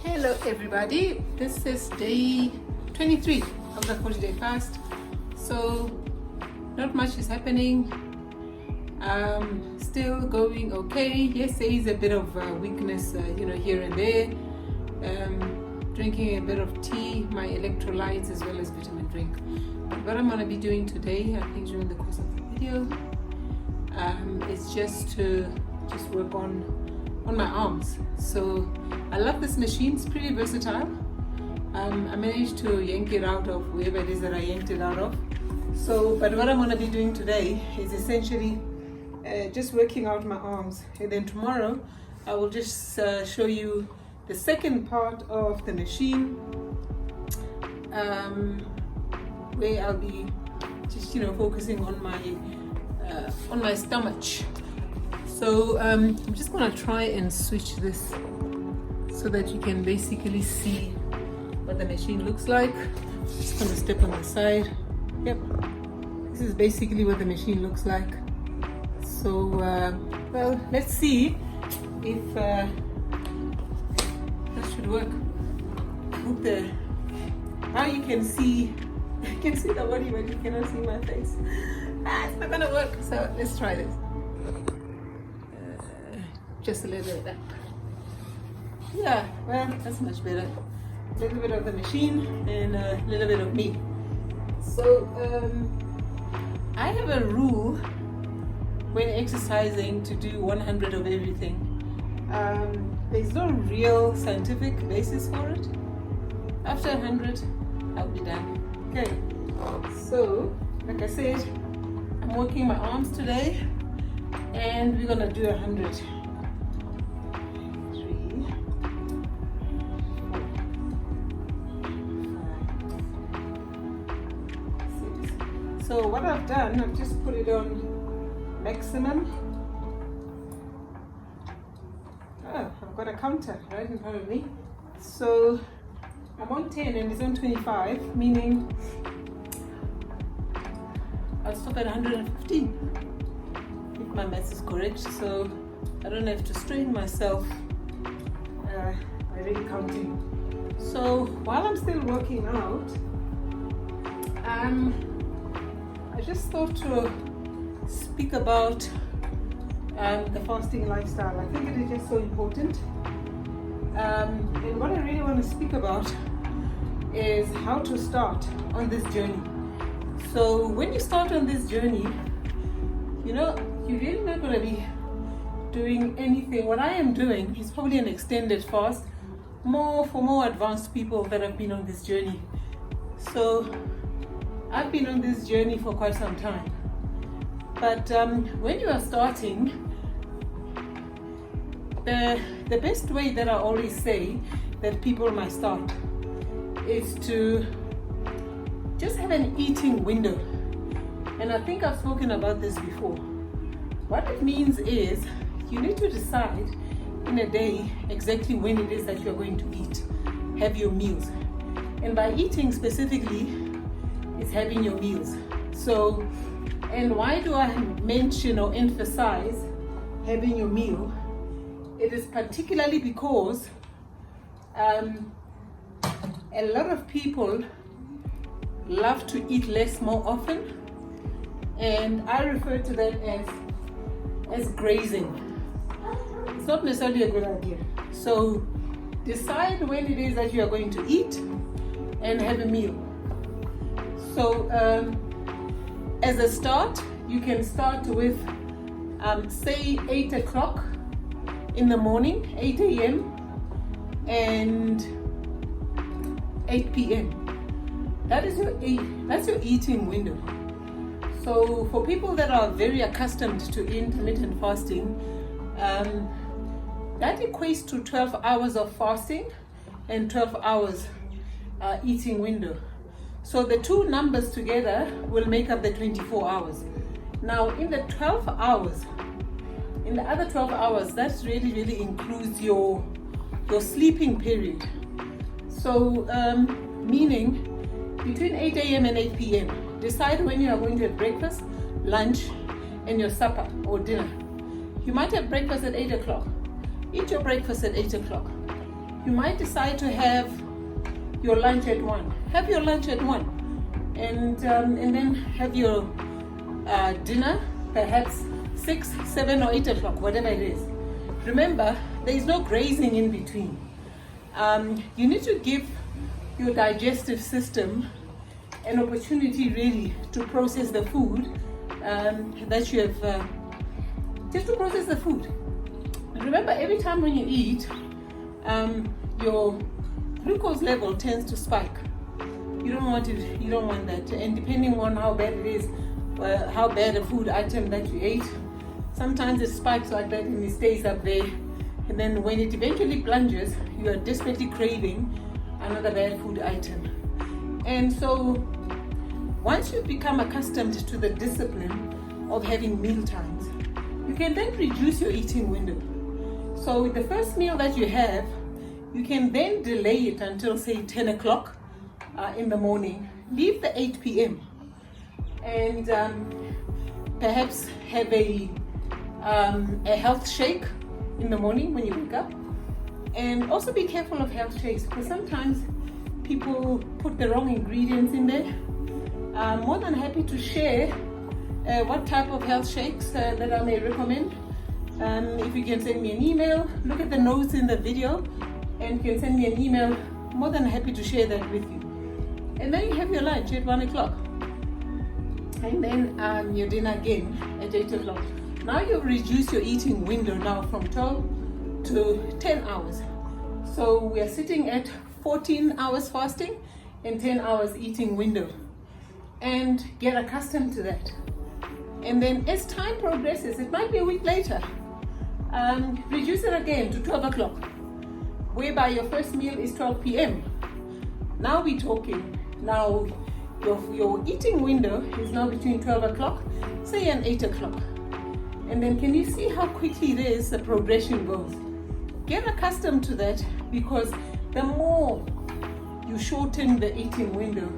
Hello everybody, this is day 23 of the 40-day fast. So not much is happening. Still going okay. Yes, there is a bit of weakness here and there. Drinking a bit of tea, my electrolytes as well as vitamin drink. But what I'm going to be doing today, I think during the course of the video, is just to work on my arms. So I love this machine. It's pretty versatile. I managed to yank it out of wherever it is that I yanked it out of. But what I'm going to be doing today is essentially just working out my arms, and then tomorrow I will just show you the second part of the machine, where I'll be just focusing on my stomach. So I'm just going to try and switch this so that you can basically see what the machine looks like. Just going to step on the side. Yep, this is basically what the machine looks like. So well, let's see if that should work. Now you can see the body, but you cannot see my face. It's not gonna work. So let's try this. Just a little bit of that. Yeah, well, that's much better. A little bit of the machine and a little bit of me. So I have a rule when exercising to do 100 of everything. There's no real scientific basis for it. After 100, I'll be done. Okay, so like I said, I'm working my arms today, and we're gonna do 100. 3, 4, 5, 6. So what I've done, I've just put it on maximum. I've got a counter right in front of me. So I'm on 10 and it's on 25, meaning I'll stop at 115 if my math is correct. So I don't have to strain myself by really counting. So while I'm still working out, I just thought to speak about the fasting lifestyle. I think it is just so important. And what I really want to speak about is how to start on this journey. So when you start on this journey, you're really not going to be doing anything. What I am doing is probably an extended fast, for more advanced people that have been on this journey. So I've been on this journey for quite some time. But when you are starting, the best way that I always say that people might start is to just have an eating window. And I think I've spoken about this before. What it means is you need to decide in a day exactly when it is that you're going to eat, have your meals. And by eating specifically, it's having your meals. So, and why do I mention or emphasize having your meal? It is particularly because a lot of people love to eat less more often, and I refer to that as grazing. It's not necessarily a good idea. So decide when it is that you are going to eat and have a meal. So as a start, you can start with say 8 o'clock in the morning, 8 a.m. and 8 p.m. That's your eating window. So for people that are very accustomed to intermittent fasting, that equates to 12 hours of fasting and 12 hours eating window. So the two numbers together will make up the 24 hours. Now in the 12 hours, in the other 12 hours, that really includes your sleeping period. So meaning between 8 a.m. and 8 p.m. decide when you are going to have breakfast, lunch, and your supper or dinner. You might have breakfast at 8 o'clock. Eat your breakfast at 8 o'clock. You might decide to have your lunch at 1. Have your lunch at 1, and then have your dinner perhaps 6, 7 or 8 o'clock, whatever it is. Remember, there is no grazing in between. You need to give your digestive system an opportunity really to process the food that you have, just to process the food. Remember, every time when you eat, your glucose level tends to spike. You don't want it. You don't want that. And depending on how bad it is, how bad a food item that you ate, sometimes it spikes like that and it stays up there. And then when it eventually plunges, you are desperately craving another bad food item. And so, once you become accustomed to the discipline of having meal times, you can then reduce your eating window. So the first meal that you have, you can then delay it until say 10 o'clock in the morning. Leave the 8 p.m. and perhaps have a health shake in the morning when you wake up. And also be careful of health shakes, because sometimes people put the wrong ingredients in there. I'm more than happy to share what type of health shakes that I may recommend. If you can send me an email, look at the notes in the video and you can send me an email. More than happy to share that with you. And then you have your lunch at 1 o'clock. And then your dinner again at 8 o'clock. Now you've reduced your eating window now from 12 to 10 hours. So we are sitting at 14 hours fasting and 10 hours eating window. And get accustomed to that. And then as time progresses, it might be a week later, reduce it again to 12 o'clock, whereby your first meal is 12 p.m. Now we're talking, now your eating window is now between 12 o'clock, say, and 8 o'clock. And then can you see how quickly it is the progression goes? Get accustomed to that, because the more you shorten the eating window,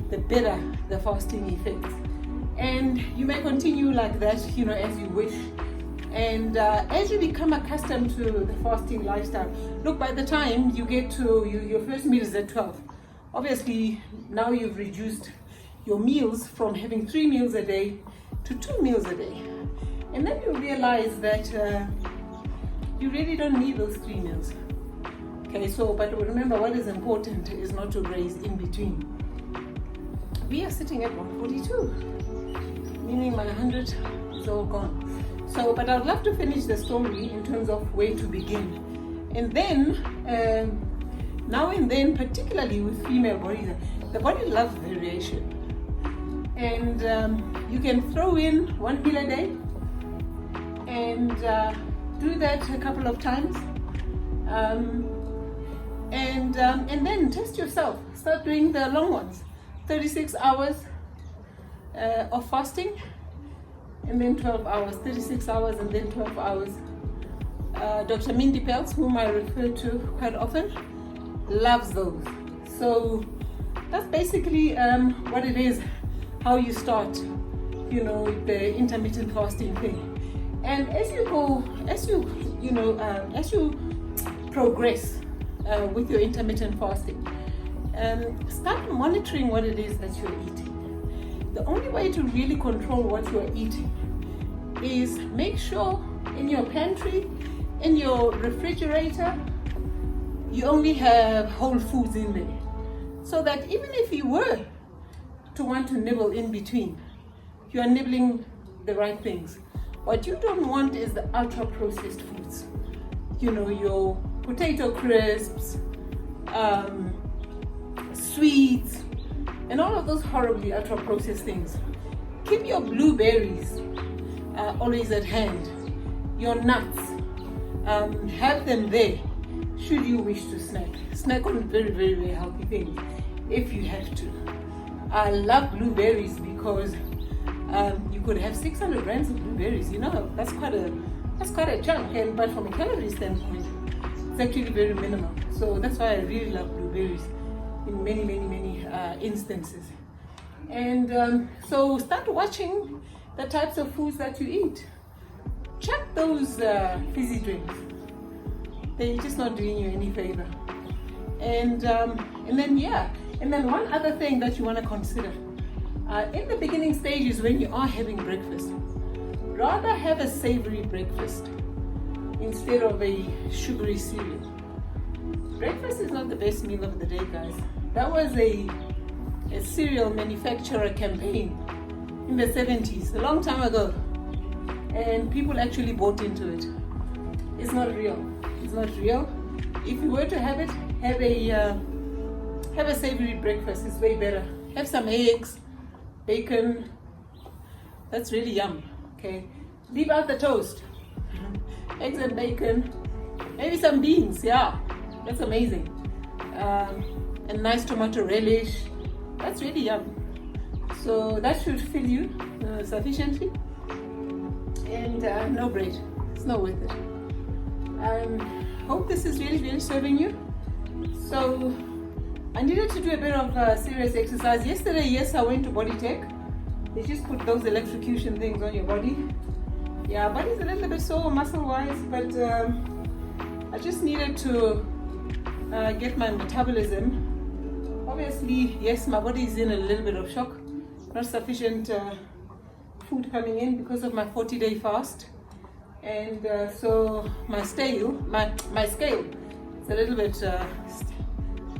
the better the fasting effects. And you may continue like that, as you wish. And as you become accustomed to the fasting lifestyle, look, by the time you get to your first meal is at 12. Obviously, now you've reduced your meals from having 3 meals a day to 2 meals a day. And then you realize that you really don't need those 3 meals. Okay, but remember, what is important is not to graze in between. We are sitting at 142, meaning my 100 is all gone. But I'd love to finish the story in terms of where to begin. And then, now and then, particularly with female bodies, the body loves variation. And you can throw in 1 meal a day and do that a couple of times. And then test yourself. Start doing the long ones. 36 hours of fasting, and then 12 hours, 36 hours and then 12 hours. Dr. Mindy Peltz, whom I refer to quite often, loves those. So that's basically what it is, how you start, the intermittent fasting thing. And as you progress with your intermittent fasting, start monitoring what it is that you're eating. The only way to really control what you're eating is make sure in your pantry, in your refrigerator, you only have whole foods in there. So that even if you were to want to nibble in between, you are nibbling the right things. What you don't want is the ultra-processed foods. Your potato crisps, sweets, and all of those horribly ultra-processed things. Keep your blueberries always at hand. Your nuts, have them there should you wish to snack. Snack on very, very, very healthy things if you have to. I love blueberries because you could have 600 grams of blueberries. That's quite a chunk. But from a calorie standpoint, it's actually very minimal. So that's why I really love blueberries in many, many, many instances. And so start watching the types of foods that you eat. Check those fizzy drinks. they're just not doing you any favor. And then one other thing that you want to consider in the beginning stages when you are having breakfast, rather have a savory breakfast instead of a sugary cereal. Breakfast is not the best meal of the day, guys. That was a cereal manufacturer campaign in the 70s, a long time ago, and people actually bought into it. It's not real. It's not real. If you were to have it, have a savory breakfast. It's way better. Have some eggs, bacon. That's really yum. Okay, leave out the toast. Eggs and bacon, maybe some beans. Yeah, that's amazing. And nice tomato relish. That's really yum. So that should fill you sufficiently. And no bread. It's not worth it. Hope this is really serving you. So I needed to do a bit of serious exercise. Yesterday, yes, I went to Body Tech. They just put those electrocution things on your body. Yeah, body's a little bit sore muscle-wise, but I just needed to get my metabolism. Obviously, yes, my body is in a little bit of shock. Not sufficient food coming in because of my 40-day fast. And so my scale is a little bit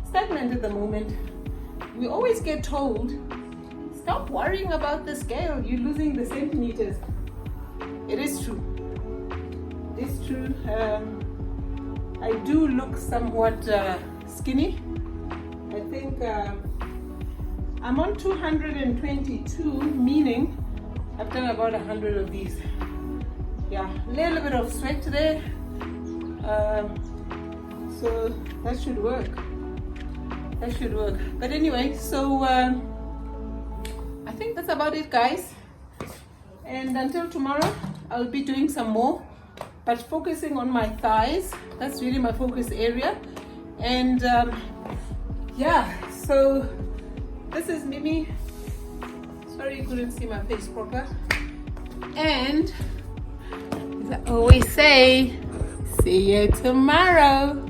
stagnant at the moment. We always get told, stop worrying about the scale, you're losing the centimeters. It is true. It is true. I do look somewhat skinny. I think I'm on 222, meaning I've done about 100 of these. Yeah, a little bit of sweat there. So that should work. That should work. But anyway, so I think that's about it, guys. And until tomorrow, I'll be doing some more, but focusing on my thighs. That's really my focus area. And yeah, so this is Mimi. Sorry you couldn't see my face proper. And as I always say, see you tomorrow.